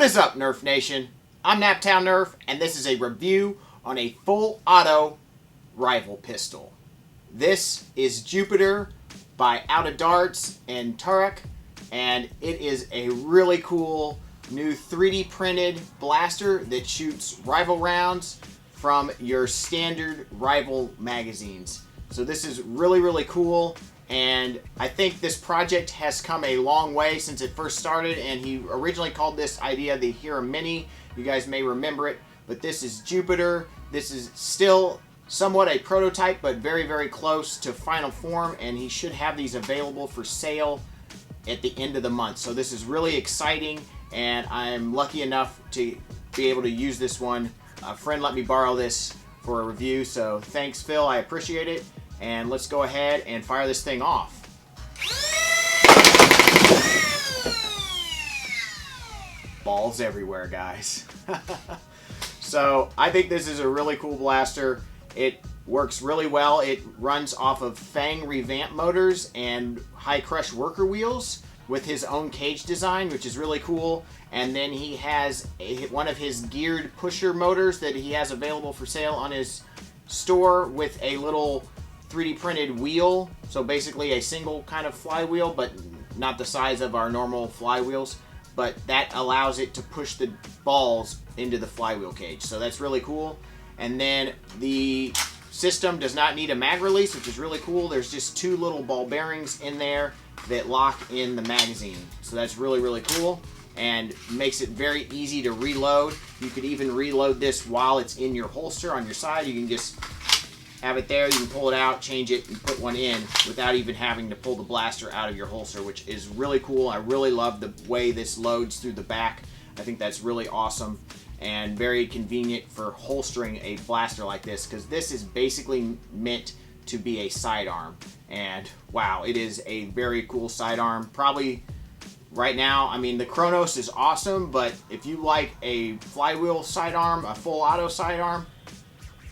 is up, Nerf Nation? I'm Naptown Nerf, and this is a review on a full auto rifle pistol. This is Jupiter by Out of Darts and Turek, and it is a really cool new 3D printed blaster that shoots rifle rounds from your standard rifle magazines. So this is really cool, and I think this project has come a long way since it first started, and he originally called this idea the Hero Mini. You guys may remember it, but this is Jupiter. This is still somewhat a prototype, but very close to final form, and he should have these available for sale at the end of the month. So this is really exciting, and I'm lucky enough to be able to use this one. A friend let me borrow this for a review, so thanks, Phil. I appreciate it. And let's go ahead and fire this thing off. Balls everywhere, guys. So I think this is a really cool blaster. It works really well. It runs off of Fang revamp motors and high crush worker wheels with his own cage design, which is really cool. And then he has one of his geared pusher motors that he has available for sale on his store with a little 3D printed wheel. So basically a single kind of flywheel, but not the size of our normal flywheels. But that allows it to push the balls into the flywheel cage. So that's really cool. And then the system does not need a mag release, which is really cool. There's just two little ball bearings in there that lock in the magazine. So that's really cool and makes it very easy to reload. You could even reload this while it's in your holster on your side. You can just have it there, you can pull it out, change it, and put one in without even having to pull the blaster out of your holster, which is really cool. I really love the way this loads through the back. I think that's really awesome and very convenient for holstering a blaster like this, because this is basically meant to be a sidearm. And wow, it is a very cool sidearm. Probably right now, I mean, the Chronos is awesome, but if you like a flywheel sidearm, a full auto sidearm,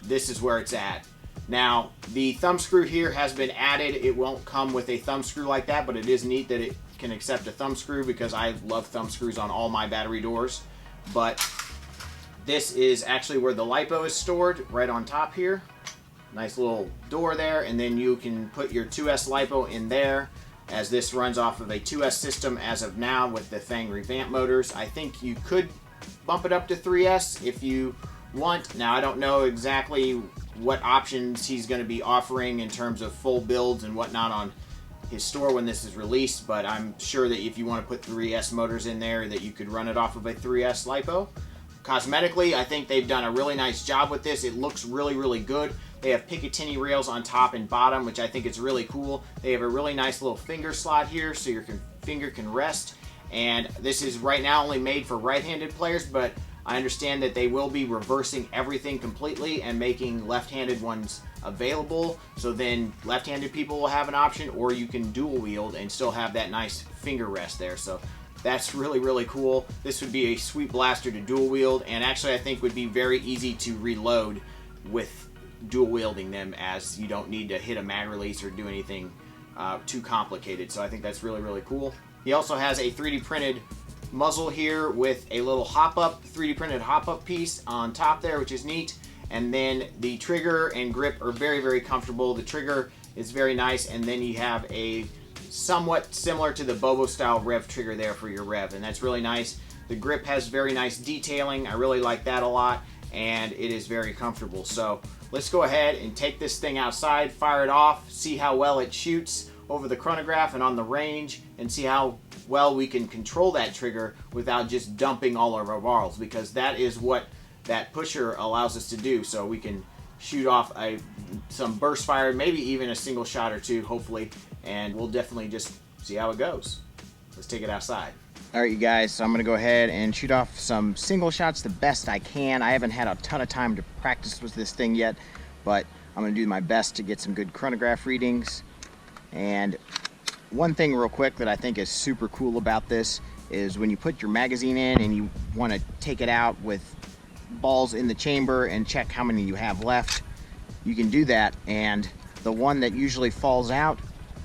this is where it's at. Now, the thumb screw here has been added. It won't come with a thumb screw like that, but it is neat that it can accept a thumb screw, because I love thumb screws on all my battery doors. But this is actually where the LiPo is stored, right on top here. Nice little door there, and then you can put your 2S LiPo in there, as this runs off of a 2S system as of now with the Fang revamp motors. I think you could bump it up to 3S if you want. Now, I don't know exactly what options he's going to be offering in terms of full builds and whatnot on his store when this is released, but I'm sure that if you want to put 3S motors in there, that you could run it off of a 3S LiPo. Cosmetically, I think they've done a really nice job with this. It looks really good. They have Picatinny rails on top and bottom, which I think is really cool. They have a really nice little finger slot here so your finger can rest. And this is right now only made for right-handed players, but I understand that they will be reversing everything completely and making left-handed ones available. So then left-handed people will have an option, or you can dual wield and still have that nice finger rest there. So that's really cool. This would be a sweet blaster to dual wield, and actually I think would be very easy to reload with dual wielding them, as you don't need to hit a mag release or do anything too complicated. So I think that's really cool. He also has a 3D printed muzzle here with a little 3D printed hop-up piece on top there, which is neat. And then the trigger and grip are very comfortable. The trigger is very nice, and then you have a somewhat similar to the Bobo style rev trigger there for your rev, and that's really nice. The grip has very nice detailing. I really like that a lot, and it is very comfortable. So let's go ahead and take this thing outside, fire it off, see how well it shoots over the chronograph and on the range, and see how well we can control that trigger without just dumping all of our balls, because that is what that pusher allows us to do. So we can shoot off some burst fire, maybe even a single shot or two, hopefully, and we'll definitely just see how it goes. Let's take it outside. Alright, you guys, so I'm going to go ahead and shoot off some single shots the best I can. I haven't had a ton of time to practice with this thing yet, but I'm going to do my best to get some good chronograph readings. And one thing real quick that I think is super cool about this is when you put your magazine in and you want to take it out with balls in the chamber and check how many you have left, you can do that, and the one that usually falls out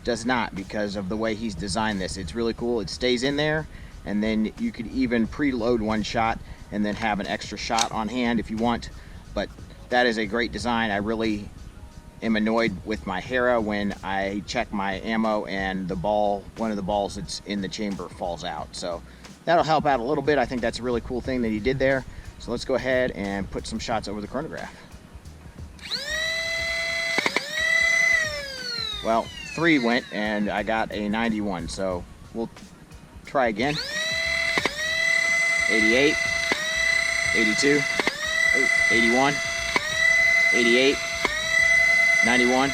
does not, because of the way he's designed this. It's really cool. It stays in there, and then you could even preload one shot and then have an extra shot on hand if you want. But that is a great design. I really am annoyed with my Hera when I check my ammo and the ball, one of the balls that's in the chamber, falls out. So that'll help out a little bit. I think that's a really cool thing that he did there. So let's go ahead and put some shots over the chronograph. Well, 3 went and I got a 91, so we'll try again. 88, 82, 81, 88, 91,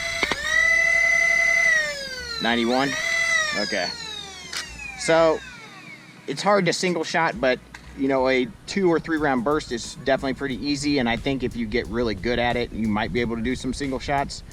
91. Okay. So it's hard to single shot, but you know, a 2 or 3 round burst is definitely pretty easy, and I think if you get really good at it, you might be able to do some single shots.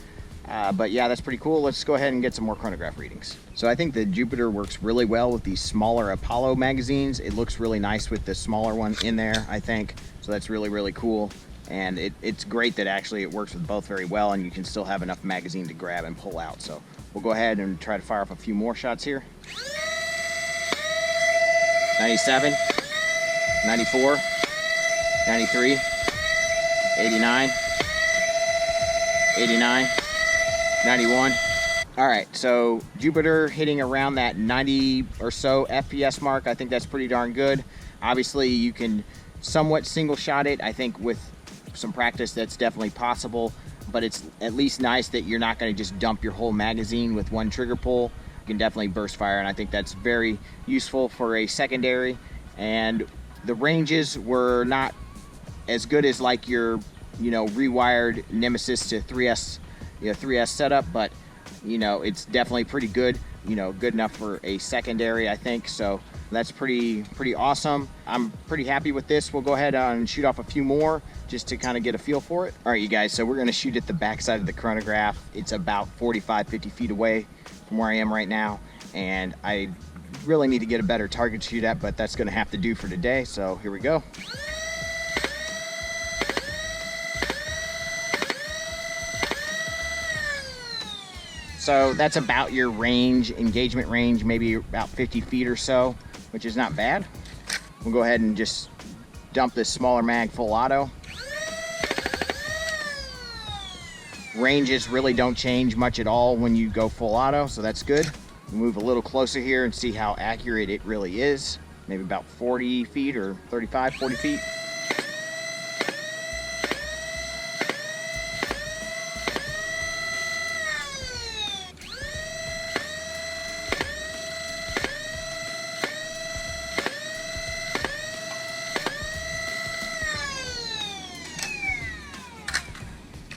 But yeah, that's pretty cool. Let's go ahead and get some more chronograph readings. So I think the Jupiter works really well with these smaller Apollo magazines. It looks really nice with the smaller one in there, I think. So that's really, really cool. And it's great that actually it works with both very well, and you can still have enough magazine to grab and pull out. So we'll go ahead and try to fire off a few more shots here. 97, 94, 93, 89, 89, 91. All right, so Jupiter hitting around that 90 or so FPS mark. I think that's pretty darn good. Obviously, you can somewhat single shot it. I think with some practice, that's definitely possible, but it's at least nice that you're not going to just dump your whole magazine with one trigger pull. You can definitely burst fire, and I think that's very useful for a secondary. And the ranges were not as good as like your, you know, rewired Nemesis to 3S, 3S setup, but you know, it's definitely pretty good, you know, good enough for a secondary, I think. So that's pretty awesome. I'm pretty happy with this. We'll go ahead and shoot off a few more just to kind of get a feel for it. All right, you guys, so we're gonna shoot at the backside of the chronograph. It's about 45, 50 feet away from where I am right now, and I really need to get a better target to shoot at, but that's gonna have to do for today. So here we go. So that's about your range, engagement range, maybe about 50 feet or so, which is not bad. We'll go ahead and just dump this smaller mag full auto. Ranges really don't change much at all when you go full auto, so that's good. We'll move a little closer here and see how accurate it really is. Maybe about 40 feet or 35, 40 feet.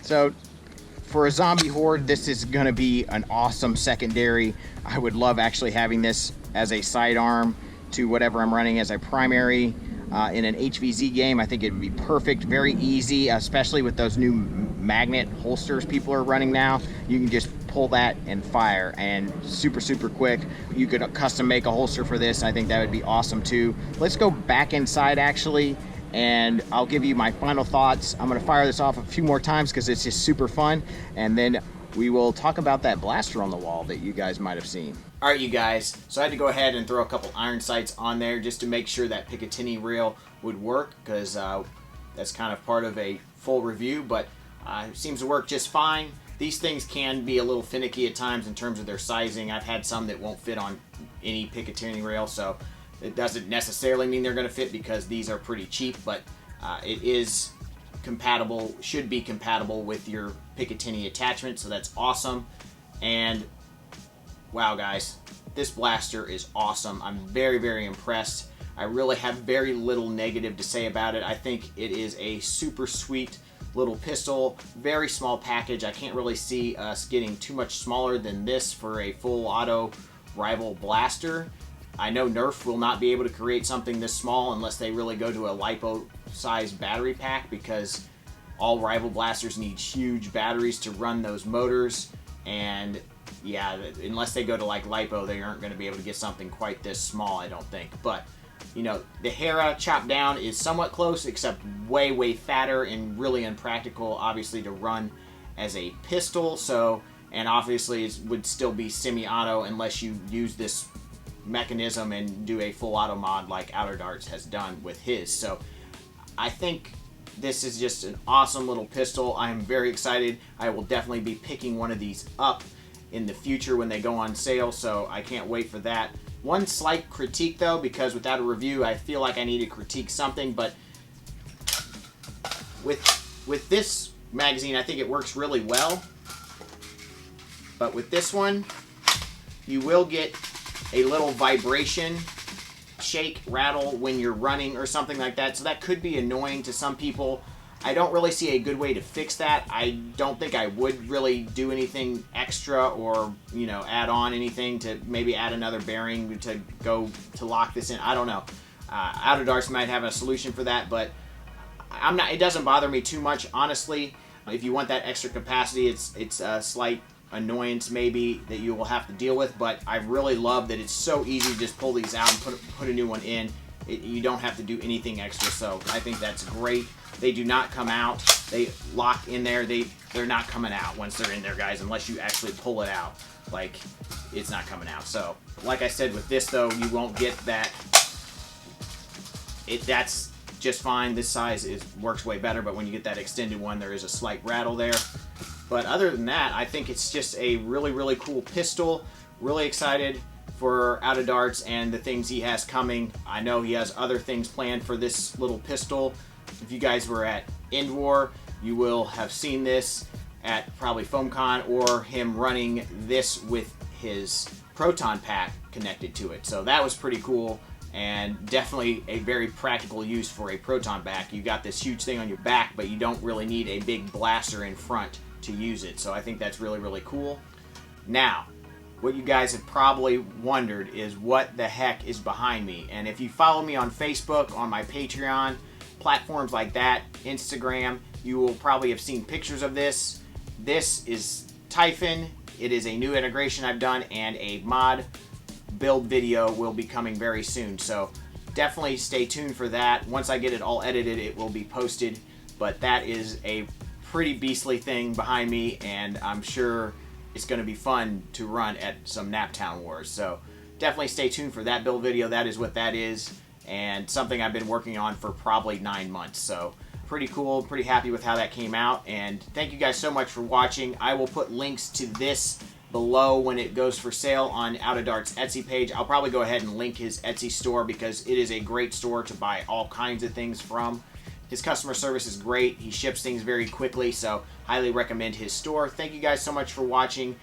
So for a zombie horde, this is going to be an awesome secondary. I would love actually having this as a sidearm to whatever I'm running as a primary in an HVZ game. I think it would be perfect, very easy, especially with those new magnet holsters people are running now. You can just pull that and fire, and super quick. You could custom make a holster for this. I think that would be awesome too. Let's go back inside actually, and I'll give you my final thoughts. I'm gonna fire this off a few more times because it's just super fun, and then we will talk about that blaster on the wall that you guys might have seen. All right, you guys, so I had to go ahead and throw a couple iron sights on there just to make sure that Picatinny reel would work, because that's kind of part of a full review, but it seems to work just fine. These things can be a little finicky at times in terms of their sizing. I've had some that won't fit on any Picatinny rail, so it doesn't necessarily mean they're going to fit because these are pretty cheap, but it is compatible, should be compatible with your Picatinny attachment, so that's awesome. And wow, guys, this blaster is awesome. I'm very impressed. I really have very little negative to say about it. I think it is a super sweet little pistol, very small package. I can't really see us getting too much smaller than this for a full auto rival blaster. I know Nerf will not be able to create something this small unless they really go to a lipo-sized battery pack, because all rival blasters need huge batteries to run those motors, and yeah, unless they go to like lipo, they aren't going to be able to get something quite this small, I don't think. But you know, the Hera chopped down is somewhat close, except way fatter and really impractical, obviously, to run as a pistol. So, and obviously it would still be semi-auto unless you use this mechanism and do a full auto mod like Outer Darts has done with his. So I think this is just an awesome little pistol. I am very excited. I will definitely be picking one of these up in the future when they go on sale, so I can't wait for that. One slight critique though, because without a review I feel like I need to critique something, but with this magazine I think it works really well. But with this one, you will get a little vibration, shake, rattle when you're running or something like that. So that could be annoying to some people. I don't really see a good way to fix that. I don't think I would really do anything extra or, you know, add on anything to maybe add another bearing to go to lock this in. I don't know. Outer Darts might have a solution for that, but it doesn't bother me too much, honestly. If you want that extra capacity, it's a slight annoyance maybe that you will have to deal with, but I really love that it's so easy to just pull these out and put a new one in. You don't have to do anything extra, so I think that's great. They do not come out. They lock in there. They're not coming out once they're in there, guys, unless you actually pull it out. Like, it's not coming out. So, like I said, with this though, you won't get that. That's just fine. This size works way better, but when you get that extended one, there is a slight rattle there. But other than that, I think it's just a really, really cool pistol. Really excited for Outer Darts and the things he has coming. I know he has other things planned for this little pistol. If you guys were at End War, you will have seen this at probably FoamCon, or him running this with his proton pack connected to it. So that was pretty cool, and definitely a very practical use for a proton pack. You got this huge thing on your back, but you don't really need a big blaster in front to use it. So I think that's really, really cool. Now, what you guys have probably wondered is what the heck is behind me. And if you follow me on Facebook, on my Patreon, platforms like that, Instagram, you will probably have seen pictures of this. This is Typhon. It is a new integration I've done, and a mod build video will be coming very soon. So definitely stay tuned for that. Once I get it all edited, it will be posted. But that is a pretty beastly thing behind me, and I'm sure it's going to be fun to run at some Naptown Wars. So definitely stay tuned for that build video. That is what that is, and something I've been working on for probably 9 months. So pretty cool, pretty happy with how that came out, and thank you guys so much for watching. I will put links to this below when it goes for sale on Outer Darts' Etsy page. I'll probably go ahead and link his Etsy store because it is a great store to buy all kinds of things from. His customer service is great. He ships things very quickly, so highly recommend his store. Thank you guys so much for watching.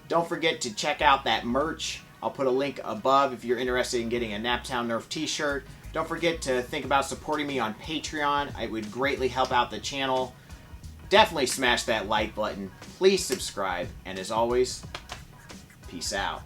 Don't forget to check out that merch. I'll put a link above if you're interested in getting a Naptown Nerf t-shirt. Don't forget to think about supporting me on Patreon. It would greatly help out the channel. Definitely smash that like button. Please subscribe. And as always, peace out.